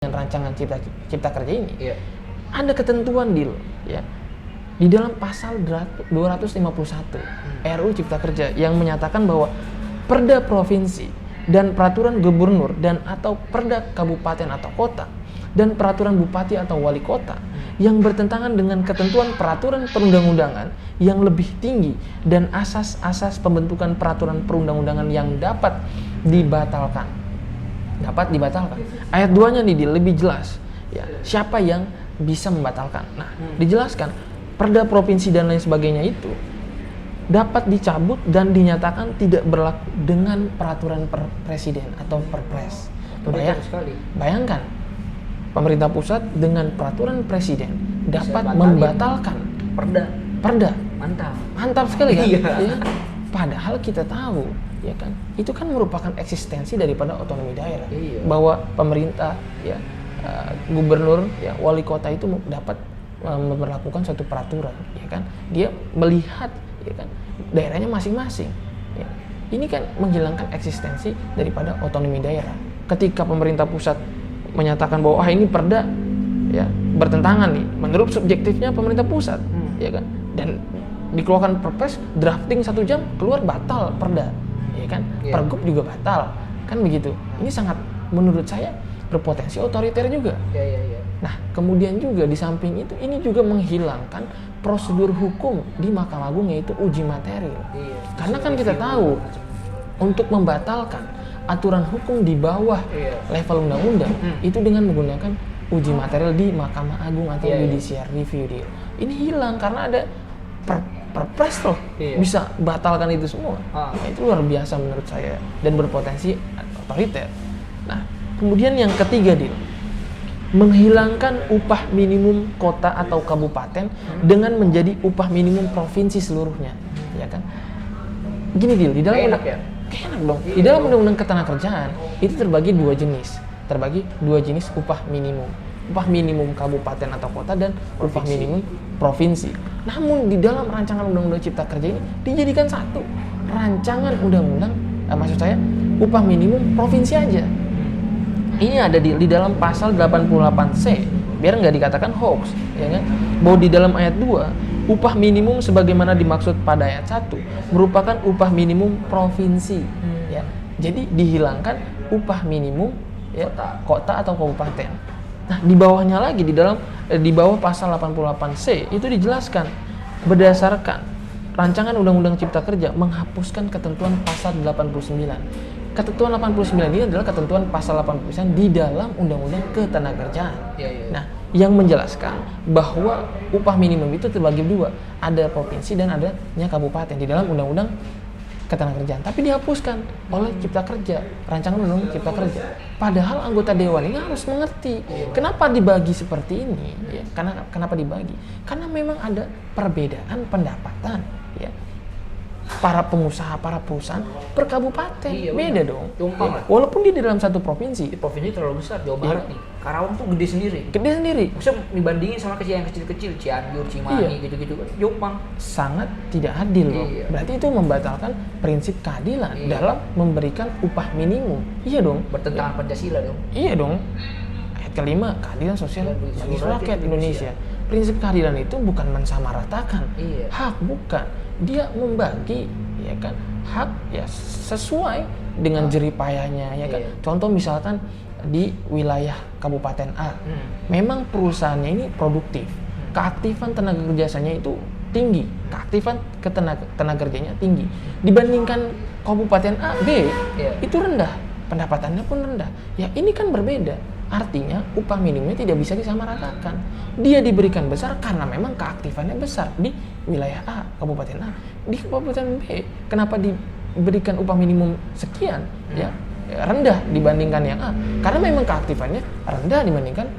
dengan rancangan cipta kerja ini, Iya. ada ketentuan ya, di dalam pasal 251 RUU Cipta Kerja yang menyatakan bahwa perda provinsi dan peraturan gubernur dan atau perda kabupaten atau kota dan peraturan bupati atau wali kota yang bertentangan dengan ketentuan peraturan perundang-undangan yang lebih tinggi dan asas-asas pembentukan peraturan perundang-undangan yang dapat dibatalkan. Ayat 2-nya nih lebih jelas. Ya, siapa yang bisa membatalkan? Nah, dijelaskan perda provinsi dan lain sebagainya itu dapat dicabut dan dinyatakan tidak berlaku dengan peraturan presiden atau perpres. Bayangkan, pemerintah pusat dengan peraturan presiden dapat membatalkan perda. Mantap sekali kan? Iya. Ya. Padahal kita tahu, ya kan, itu kan merupakan eksistensi daripada otonomi daerah. Iya. Bahwa pemerintah, ya, gubernur, ya, wali kota itu dapat memperlakukan suatu peraturan, ya kan? Dia melihat, ya kan, daerahnya masing-masing. Ya. Ini kan menghilangkan eksistensi daripada otonomi daerah. Ketika pemerintah pusat menyatakan bahwa ini perda, ya, bertentangan nih menurut subjektifnya pemerintah pusat, ya kan, dan dikeluarkan perpres, drafting 1 jam keluar batal perda, ya kan, pergub juga batal, kan begitu. Ini sangat, menurut saya, berpotensi otoriter juga. Iya. Nah, kemudian juga di samping itu, ini juga menghilangkan prosedur hukum di Mahkamah Agung, yaitu uji material. Iya. Karena kan kita tahu, untuk membatalkan aturan hukum di bawah level undang-undang, itu dengan menggunakan uji material di Mahkamah Agung atau judicial review deal. Ini hilang karena ada perpres loh, bisa batalkan itu semua. Nah, itu luar biasa menurut saya dan berpotensi otoriter. Nah, kemudian yang ketiga, menghilangkan upah minimum kota atau kabupaten dengan menjadi upah minimum provinsi seluruhnya, ya kan? Gini, di dalam enak dong. Di dalam Undang-Undang Ketenagakerjaan itu terbagi dua jenis upah minimum. Upah minimum kabupaten atau kota dan upah minimum provinsi. Namun di dalam rancangan Undang-Undang Cipta Kerja ini dijadikan satu rancangan undang-undang, maksud saya upah minimum provinsi aja. Ini ada di dalam pasal 88C, biar nggak dikatakan hoax, ya kan? Bahwa di dalam ayat 2, upah minimum sebagaimana dimaksud pada ayat 1 merupakan upah minimum provinsi, ya. Jadi dihilangkan upah minimum, ya, kota atau kabupaten. Nah, di bawahnya lagi di bawah pasal 88C itu dijelaskan berdasarkan rancangan Undang-Undang Cipta Kerja menghapuskan ketentuan pasal 89. Ketentuan 89 ini adalah ketentuan pasal 89 di dalam Undang-Undang Ketenagakerjaan. Nah, yang menjelaskan bahwa upah minimum itu terbagi dua, ada provinsi dan adanya kabupaten di dalam Undang-Undang Ketenagakerjaan, tapi dihapuskan oleh Cipta Kerja, rancangan Undang-Undang Cipta Kerja. Padahal anggota dewan ini harus mengerti kenapa dibagi seperti ini, ya. Kenapa dibagi? Karena memang ada perbedaan pendapatan, ya. Para pengusaha, para perusahaan per kabupaten beda dong. Ya. Walaupun dia di dalam satu provinsi. Provinsi terlalu besar, Jawa Barat nih. Karawang tuh gede sendiri. Maksudnya dibandingin sama yang kecil-kecil, Cianjur, Cimahi, gitu-gitu kan. Jombang sangat tidak adil loh. Berarti itu membatalkan prinsip keadilan dalam memberikan upah minimum. Iya dong. Bertentangan Pancasila dong. Iya dong. Ayat kelima, keadilan sosial bagi seluruh rakyat Indonesia. Prinsip keadilan itu bukan mensamaratakan hak, bukan. Dia membagi, ya kan, hak ya sesuai dengan jeripayahnya, ya kan. Contoh misalkan di wilayah Kabupaten A, memang perusahaannya ini produktif, keaktifan tenaga kerjanya itu tinggi, keaktifan tenaga kerjanya tinggi, dibandingkan Kabupaten A, B itu rendah, pendapatannya pun rendah. Ya ini kan berbeda. Artinya upah minimumnya tidak bisa disamaratakan. Dia diberikan besar karena memang keaktifannya besar di wilayah A, Kabupaten A. Di Kabupaten B, kenapa diberikan upah minimum sekian? Ya, rendah dibandingkan yang A. Karena memang keaktifannya rendah dibandingkan,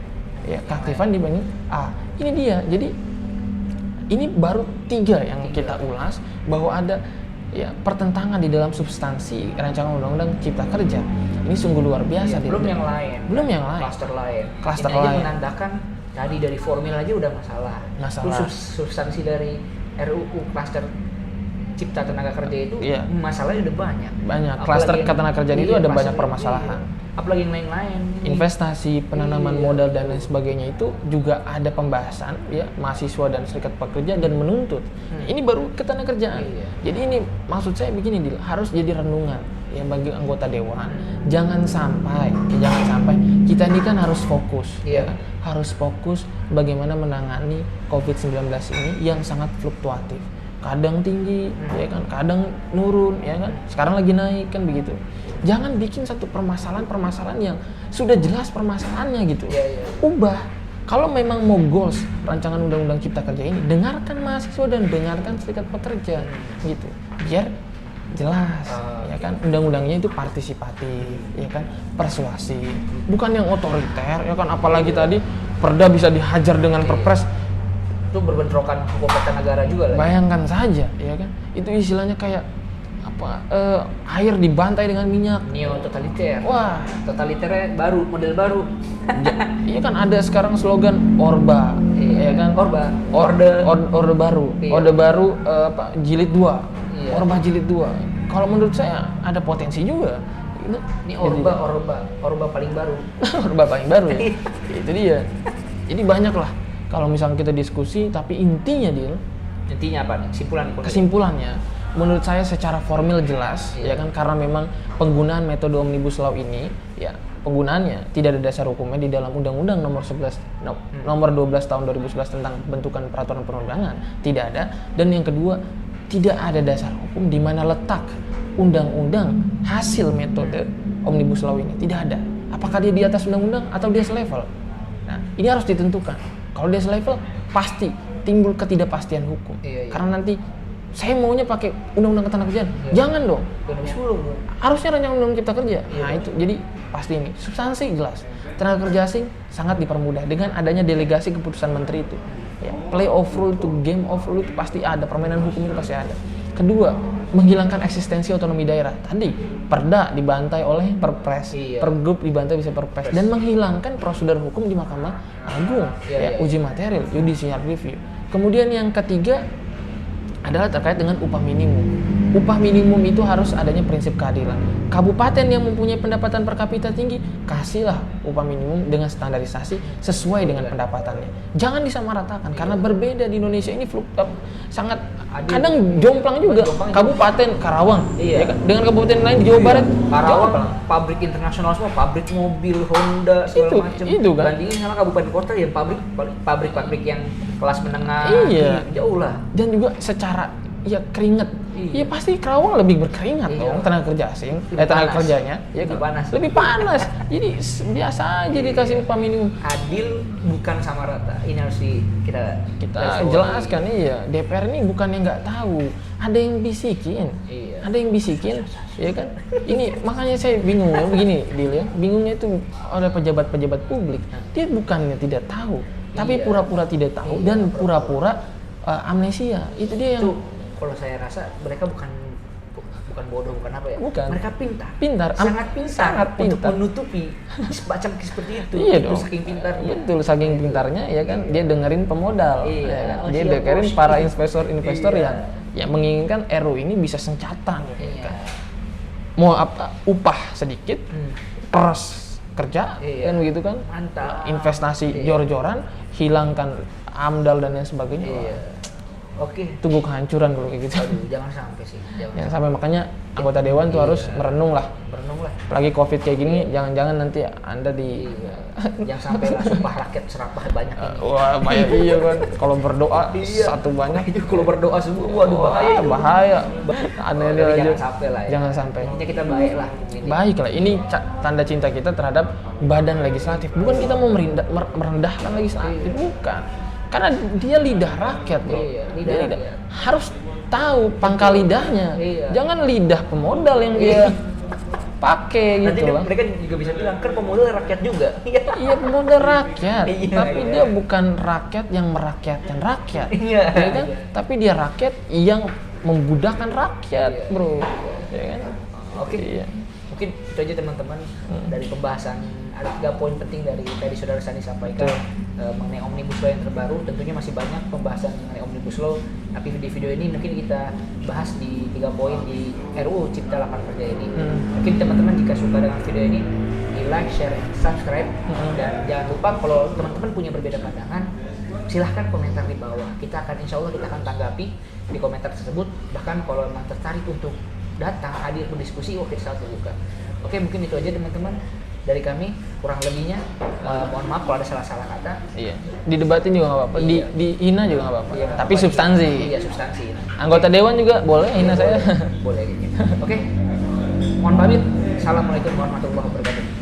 ya, keaktifan dibanding A. Ini dia. Jadi ini baru 3 yang kita ulas bahwa ada, ya, pertentangan di dalam substansi rancangan Undang-Undang Cipta Kerja. Ini sungguh luar biasa. Belum yang lain. Klaster Ini aja menandakan tadi dari formil aja udah masalah. Terus substansi dari RUU klaster Cipta Tenaga Kerja itu masalahnya udah banyak. Klaster ketenagakerjaan itu ada banyak permasalahan. apalagi yang lain-lain. Investasi, penanaman modal dan lain sebagainya itu juga ada pembahasan ya mahasiswa dan serikat pekerja dan menuntut. Ini baru ketenagakerjaan. Jadi ini maksud saya begini, harus jadi renungan ya bagi anggota dewan. Jangan sampai kita ini kan harus fokus ya kan? Harus fokus bagaimana menangani COVID-19 ini yang sangat fluktuatif. Kadang tinggi, ya kan, kadang nurun, ya kan. Sekarang lagi naik kan begitu. Jangan bikin satu permasalahan yang sudah jelas permasalahannya gitu. Ubah. Kalau memang mau goals rancangan undang-undang Cipta Kerja ini, dengarkan mahasiswa dan dengarkan serikat pekerja gitu. Biar jelas, ya kan. Undang-undangnya itu partisipatif, ya kan, persuasif, bukan yang otoriter, ya kan. Apalagi tadi Perda bisa dihajar dengan Perpres. Itu berbentrokan hukum tata negara juga lah. Bayangkan saja, ya kan? Itu istilahnya kayak apa? Air dibantai dengan minyak. Neo totaliter. Wah, totaliternya baru, model baru. Iya kan ada sekarang slogan Orba, ya kan? Orba. Orde baru. Iya. Orde baru jilid 2. Iya. Orba jilid 2. Kalau menurut saya ada potensi juga. Ini Orba paling baru. Orba paling baru ya. Itu dia. Jadi banyak lah. Kalau misalnya kita diskusi, tapi intinya apa nih? Kesimpulannya, menurut saya secara formil jelas, ya kan, karena memang penggunaan metode Omnibus Law ini, ya penggunaannya tidak ada dasar hukumnya di dalam Undang-Undang nomor 12 tahun 2011 tentang bentukan peraturan perundangan, tidak ada. Dan yang kedua, tidak ada dasar hukum di mana letak undang-undang hasil metode Omnibus Law ini, tidak ada. Apakah dia di atas undang-undang atau dia selevel? Nah, ini harus ditentukan. Kalau dia selevel, pasti timbul ketidakpastian hukum. Karena nanti saya maunya pakai undang-undang ketenagakerjaan. Jangan dong. Harusnya rancangan undang-undang Cipta Kerja. Nah itu, jadi pasti ini substansi jelas. Tenaga kerja asing sangat dipermudah dengan adanya delegasi keputusan menteri itu. Ya, play of rule to game of rule itu pasti ada, permainan hukum itu pasti ada. Kedua, menghilangkan eksistensi otonomi daerah. Tadi Perda dibantai oleh Perpres, Pergub dibantai bisa Perpres, dan menghilangkan prosedur hukum di Mahkamah Agung, uji material, judicial review. Kemudian yang ketiga adalah terkait dengan upah minimum. Upah minimum itu harus adanya prinsip keadilan. Kabupaten yang mempunyai pendapatan per kapita tinggi, kasihlah upah minimum dengan standarisasi sesuai dengan pendapatannya. Jangan disamaratakan karena berbeda di Indonesia ini sangat kadang jomplang juga. Kabupaten Karawang ya kan? Dengan kabupaten lain di Jawa Barat. Karawang pabrik internasional semua, pabrik mobil, Honda segala macam. Itu kan. Bandingin sama kabupaten kota yang pabrik yang kelas menengah, jauh lah. Dan juga secara keringat. Ya pasti Karawang lebih berkeringat dong tenaga kerja asing, tenaga kerjanya ya kan? Lebih panas. Jadi biasa aja dikasih upah minimum. Adil bukan sama rata. Ini harus kita jelaskan. DPR ini bukannya nggak tahu, ada yang bisikin. Ada yang bisikin, ya kan? Ini makanya saya bingung ya begini, Dil ya. Bingungnya itu oleh pejabat-pejabat publik. Dia bukannya tidak tahu, tapi pura-pura tidak tahu dan pura-pura amnesia. Itu dia yang kalau saya rasa mereka bukan bodoh, bukan apa ya? Bukan. Mereka pintar. Sangat pintar untuk menutupi macam seperti itu. Iya dong. Saking pintarnya. Betul, saking pintarnya ya kan. Dia dengerin pemodal. Ya kan? Dia dengerin para investor yang menginginkan RU ini bisa sencatan. Kan? Mau apa? Upah sedikit, terus kerja, kan begitu kan? Mantap. Investasi jor-joran, hilangkan AMDAL dan lain sebagainya. Oke. Tunggu kehancuran kalau kayak gitu. Aduh, jangan sampai sih. Jangan sampai, makanya anggota dewan tuh harus merenung lah. Apalagi COVID kayak gini, jangan-jangan nanti Anda jangan sampai lah sumpah rakyat serapah banyak ini. Wah, banyak iya kan. Kalau berdoa satu banyak. Itu kalau berdoa semua, waduh bahaya. Aneh aja. Jangan sampai lah ya. Jangan sampai. Intinya kita baik lah. Baik lah. Ini tanda cinta kita terhadap badan legislatif. Bukan kita mau merendahkan legislatif, bukan. Karena dia lidah rakyat loh. Lidah. Harus tahu pangkal lidahnya. Jangan lidah pemodal yang dia pakai gitu loh. Mereka juga bisa bilang kan pemodal rakyat juga. Iya, pemodal rakyat. Tapi dia bukan rakyat yang merakyatkan rakyat. Ya kan? Tapi dia rakyat yang membudakkan rakyat, bro. Ya kan? Oke. Mungkin itu aja teman-teman dari pembahasan. Ada 3 poin penting dari tadi saudara Sani sampaikan mengenai Omnibus Law yang terbaru. Tentunya masih banyak pembahasan mengenai Omnibus Law, tapi di video ini mungkin kita bahas di 3 poin di RUU Cipta Lapangan Kerja ini. Mungkin teman-teman jika suka dengan video ini, di like, share, and subscribe. Dan jangan lupa kalau teman-teman punya berbeda pandangan, silahkan komentar di bawah. Kita akan insya Allah kita akan tanggapi di komentar tersebut. Bahkan kalau memang tertarik untuk datang hadir berdiskusi, oke sangat terbuka. Oke, mungkin itu aja teman-teman dari kami, kurang lebihnya mohon maaf kalau ada salah-salah kata. Iya. Didebatin juga nggak apa-apa, Iya. dihina juga nggak apa-apa. Iya, Tapi substansi. Iya, substansi. Anggota dewan juga boleh hina saya. Boleh gitu. Oke. Mohon pamit. Assalamualaikum warahmatullahi wabarakatuh.